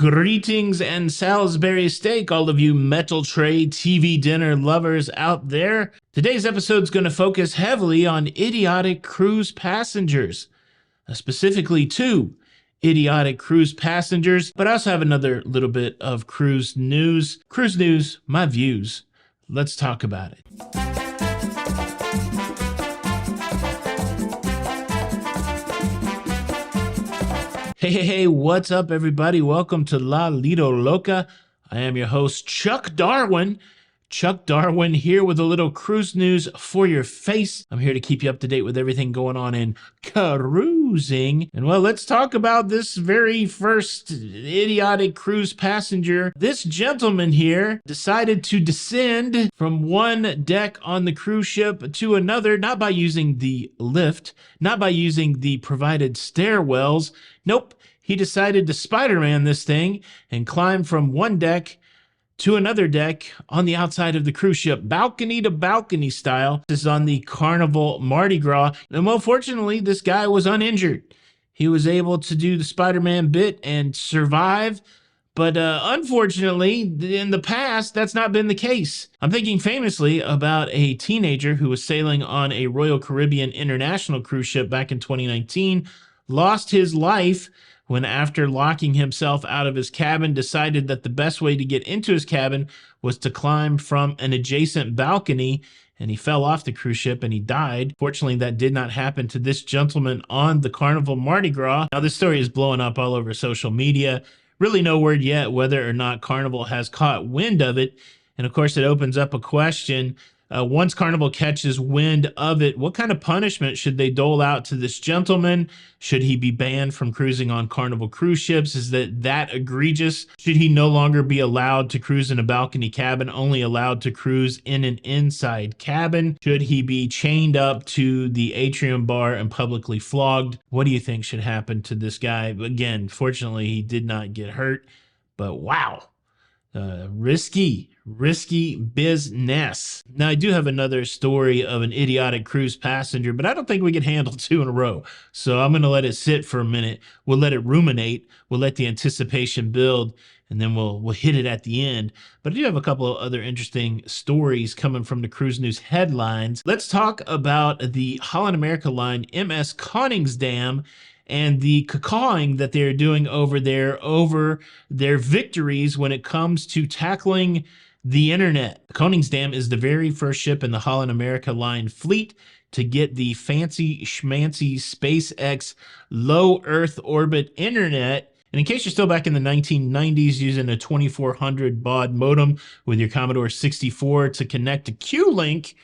Greetings and Salisbury steak, all of you metal tray TV dinner lovers out there. Today's episode is going to focus heavily on idiotic cruise passengers, specifically two idiotic cruise passengers, but I also have another little bit of cruise news. Cruise news, my views. Let's talk about it. Hey, what's up, everybody? Welcome to Lido, Loca. I am your host, Chuck Darwin. Chuck Darwin here with a little cruise news for your face. I'm here to keep you up to date with everything going on in cruising. And well, let's talk about this very first idiotic cruise passenger. This gentleman here decided to descend from one deck on the cruise ship to another, not by using the lift, not by using the provided stairwells. Nope, he decided to Spider-Man this thing and climb from one deck to another deck on the outside of the cruise ship, balcony to balcony style. This is on the Carnival Mardi Gras. And well, fortunately, this guy was uninjured. He was able to do the Spider-Man bit and survive. But unfortunately, in the past, that's not been the case. I'm thinking famously about a teenager who was sailing on a Royal Caribbean International cruise ship back in 2019, lost his life when, after locking himself out of his cabin, decided that the best way to get into his cabin was to climb from an adjacent balcony, and he fell off the cruise ship and he died. Fortunately, that did not happen to this gentleman on the Carnival Mardi Gras. Now, this story is blowing up all over social media. Really no word yet whether or not Carnival has caught wind of it. And of course, it opens up a question. Once Carnival catches wind of it, what kind of punishment should they dole out to this gentleman? Should he be banned from cruising on Carnival cruise ships? Is that egregious? Should he no longer be allowed to cruise in a balcony cabin, only allowed to cruise in an inside cabin? Should he be chained up to the atrium bar and publicly flogged? What do you think should happen to this guy? Again, fortunately, he did not get hurt, but wow. Risky business. Now, I do have another story of an idiotic cruise passenger, but I don't think we can handle two in a row. So I'm going to let it sit for a minute. We'll let it ruminate. We'll let the anticipation build, and then we'll hit it at the end. But I do have a couple of other interesting stories coming from the cruise news headlines. Let's talk about the Holland America Line MS Koningsdam and the cacawing that they're doing over there over their victories when it comes to tackling the internet. The Koningsdam is the very first ship in the Holland America Line fleet to get the fancy schmancy SpaceX low Earth orbit internet. And in case you're still back in the 1990s using a 2400 baud modem with your Commodore 64 to connect to Q-Link,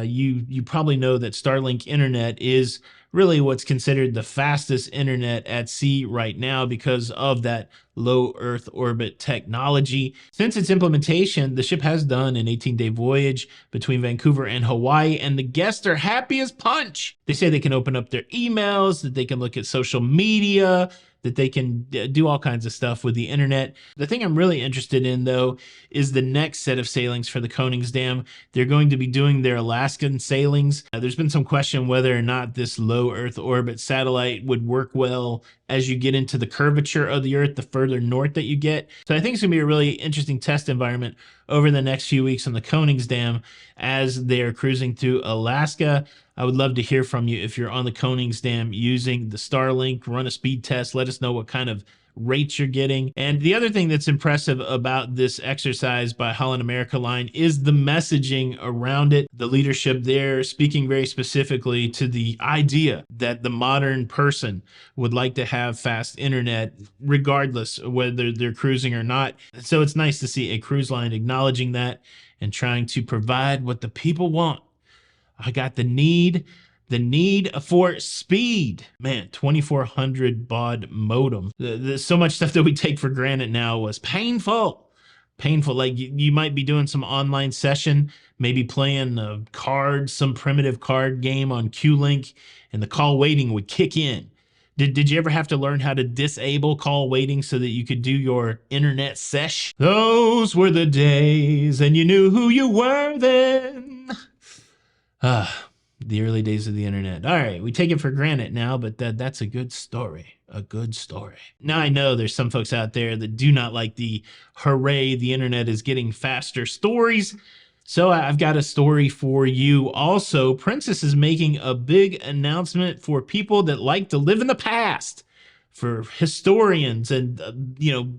you probably know that Starlink internet is really what's considered the fastest internet at sea right now because of that low Earth orbit technology. Since its implementation, the ship has done an 18-day voyage between Vancouver and Hawaii, and the guests are happy as punch. They say they can open up their emails, that they can look at social media, that they can do all kinds of stuff with the internet. The thing I'm really interested in, though, is the next set of sailings for the Koningsdam. They're going to be doing their Alaskan sailings. There's been some question whether or not this low Earth orbit satellite would work well as you get into the curvature of the Earth, the further north that you get. So I think it's going to be a really interesting test environment over the next few weeks on the Koningsdam as they're cruising through Alaska. I would love to hear from you if you're on the Koningsdam using the Starlink. Run a speed test. Let us know what kind of rates you're getting. And the other thing that's impressive about this exercise by Holland America Line is the messaging around it. The leadership there speaking very specifically to the idea that the modern person would like to have fast internet regardless of whether they're cruising or not. So it's nice to see a cruise line acknowledging that and trying to provide what the people want. I got the need for speed. Man, 2400 baud modem. There's so much stuff that we take for granted now was painful. Like you might be doing some online session, maybe playing a card, some primitive card game on Q-Link, and the call waiting would kick in. Did you ever have to learn how to disable call waiting so that you could do your internet sesh? Those were the days, and you knew who you were then. The early days of the internet. All right, we take it for granted now, but that's a good story. a good story. Now, I know there's some folks out there that do not like the hooray, the internet is getting faster stories. So I've got a story for you. Also, Princess is making a big announcement for people that like to live in the past, for historians and,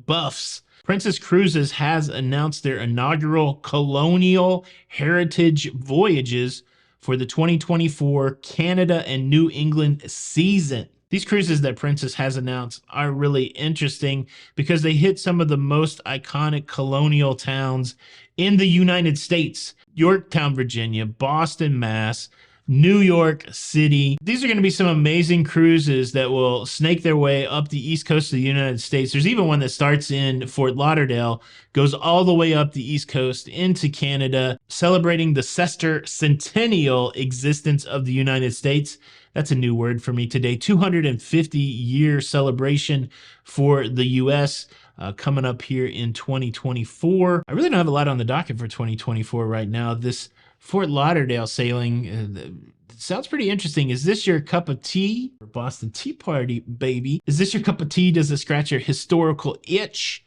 buffs. Princess Cruises has announced their inaugural Colonial Heritage Voyages for the 2024 Canada and New England season. These cruises that Princess has announced are really interesting because they hit some of the most iconic colonial towns in the United States. Yorktown, Virginia, Boston, Mass, New York City. These are going to be some amazing cruises that will snake their way up the east coast of the United States. There's even one that starts in Fort Lauderdale, goes all the way up the east coast into Canada, celebrating the sesquicentennial existence of the United States. That's a new word for me today. 250-year celebration for the U.S. Coming up here in 2024. I really don't have a lot on the docket for 2024 right now. This Fort Lauderdale sailing sounds pretty interesting. Is this your cup of tea? Boston Tea Party, baby. Is this your cup of tea? Does it scratch your historical itch?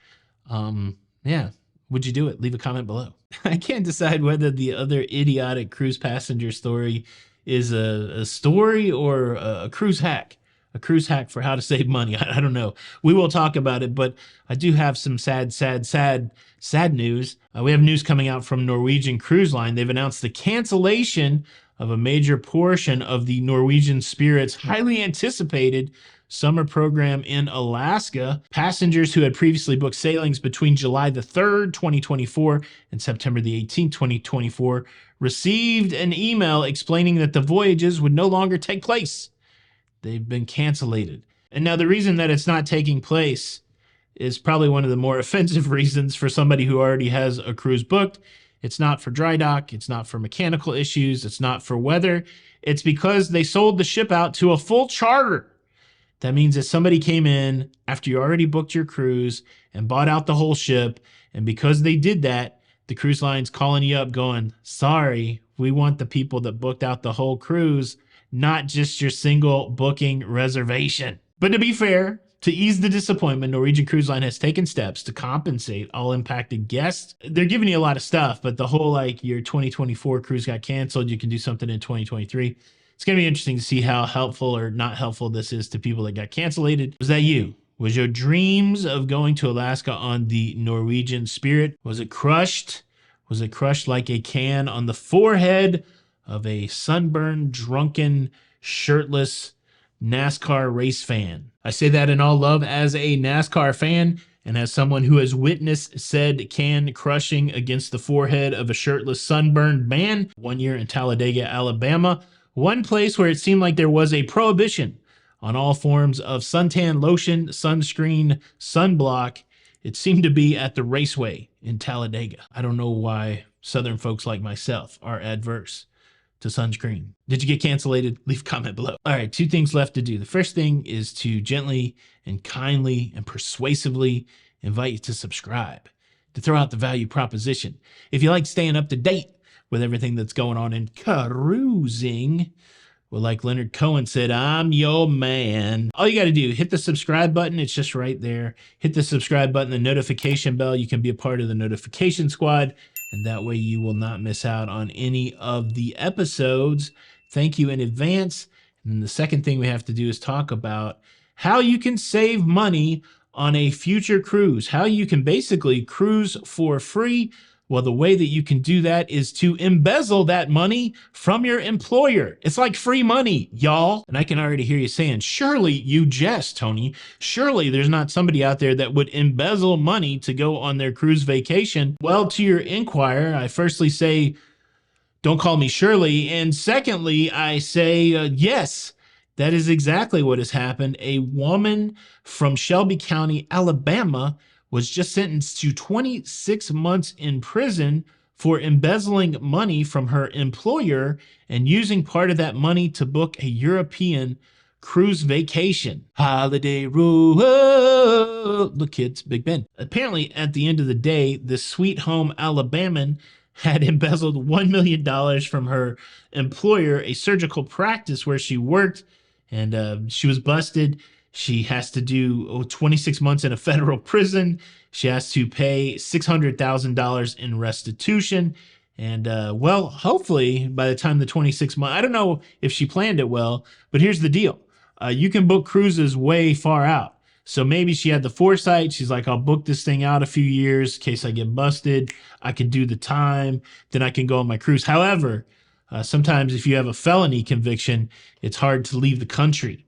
Yeah. Would you do it? Leave a comment below. I can't decide whether the other idiotic cruise passenger story is a story or a cruise hack. A cruise hack for how to save money. I don't know. We will talk about it, but I do have some sad news. We have news coming out from Norwegian Cruise Line. They've announced the cancellation of a major portion of the Norwegian Spirit's highly anticipated summer program in Alaska. Passengers who had previously booked sailings between July the 3rd, 2024 and September the 18th, 2024 received an email explaining that the voyages would no longer take place. They've been cancellated. And now the reason that it's not taking place is probably one of the more offensive reasons for somebody who already has a cruise booked. It's not for dry dock. It's not for mechanical issues. It's not for weather. It's because they sold the ship out to a full charter. That means that somebody came in after you already booked your cruise and bought out the whole ship. And because they did that, the cruise line's calling you up going, sorry, we want the people that booked out the whole cruise, not just your single booking reservation. But to be fair, to ease the disappointment, Norwegian Cruise Line has taken steps to compensate all impacted guests. They're giving you a lot of stuff, but the whole your 2024 cruise got canceled, you can do something in 2023. It's going to be interesting to see how helpful or not helpful this is to people that got cancellated. Was that you? Was your dreams of going to Alaska on the Norwegian Spirit, was it crushed? Was it crushed like a can on the forehead of a sunburned, drunken, shirtless NASCAR race fan? I say that in all love as a NASCAR fan and as someone who has witnessed said can crushing against the forehead of a shirtless, sunburned man 1 year in Talladega, Alabama, one place where it seemed like there was a prohibition on all forms of suntan lotion, sunscreen, sunblock. It seemed to be at the raceway in Talladega. I don't know why Southern folks like myself are adverse to sunscreen. Did you get cancellated? Leave a comment below. All right, 2 things left to do. The first thing is to gently and kindly and persuasively invite you to subscribe, to throw out the value proposition. If you like staying up to date with everything that's going on in cruising, well, like Leonard Cohen said, I'm your man. All you got to do, hit the subscribe button. It's just right there. Hit the subscribe button, the notification bell. You can be a part of the notification squad, and that way you will not miss out on any of the episodes. Thank you in advance. And then the second thing we have to do is talk about how you can save money on a future cruise, how you can basically cruise for free. Well, the way that you can do that is to embezzle that money from your employer. It's like free money, y'all. And I can already hear you saying, surely you jest, Tony. Surely there's not somebody out there that would embezzle money to go on their cruise vacation. Well, to your inquiry, I firstly say, don't call me Shirley. And secondly, I say, yes, that is exactly what has happened. A woman from Shelby County, Alabama, was just sentenced to 26 months in prison for embezzling money from her employer and using part of that money to book a European cruise vacation. Holiday rule. Look, kids, Big Ben. Apparently, at the end of the day, the sweet home Alabaman had embezzled $1 million from her employer, a surgical practice where she worked, and she was busted. She has to do 26 months in a federal prison. She has to pay $600,000 in restitution. And well, hopefully by the time the 26 months, I don't know if she planned it well, but here's the deal. You can book cruises way far out. So maybe she had the foresight. She's like, I'll book this thing out a few years in case I get busted. I can do the time, then I can go on my cruise. However, sometimes if you have a felony conviction, it's hard to leave the country.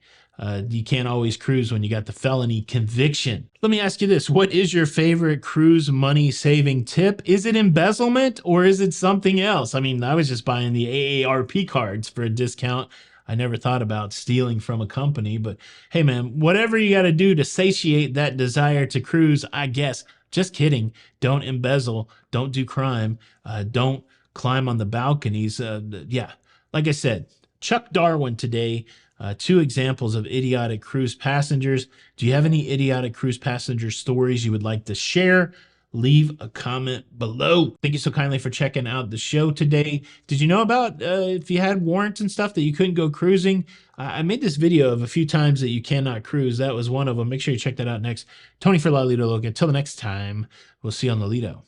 You can't always cruise when you got the felony conviction. Let me ask you this. What is your favorite cruise money saving tip? Is it embezzlement or is it something else? I mean, I was just buying the AARP cards for a discount. I never thought about stealing from a company, but hey man, whatever you got to do to satiate that desire to cruise, I guess. Just kidding. Don't embezzle. Don't do crime. Don't climb on the balconies. Yeah, like I said, Chuck Darwin today. Two examples of idiotic cruise passengers. Do you have any idiotic cruise passenger stories you would like to share? Leave a comment below. Thank you so kindly for checking out the show today. Did you know about if you had warrants and stuff that you couldn't go cruising? I made this video of a few times that you cannot cruise. That was one of them. Make sure you check that out next. Tony for Lido Loca. Until the next time, we'll see you on the Lido.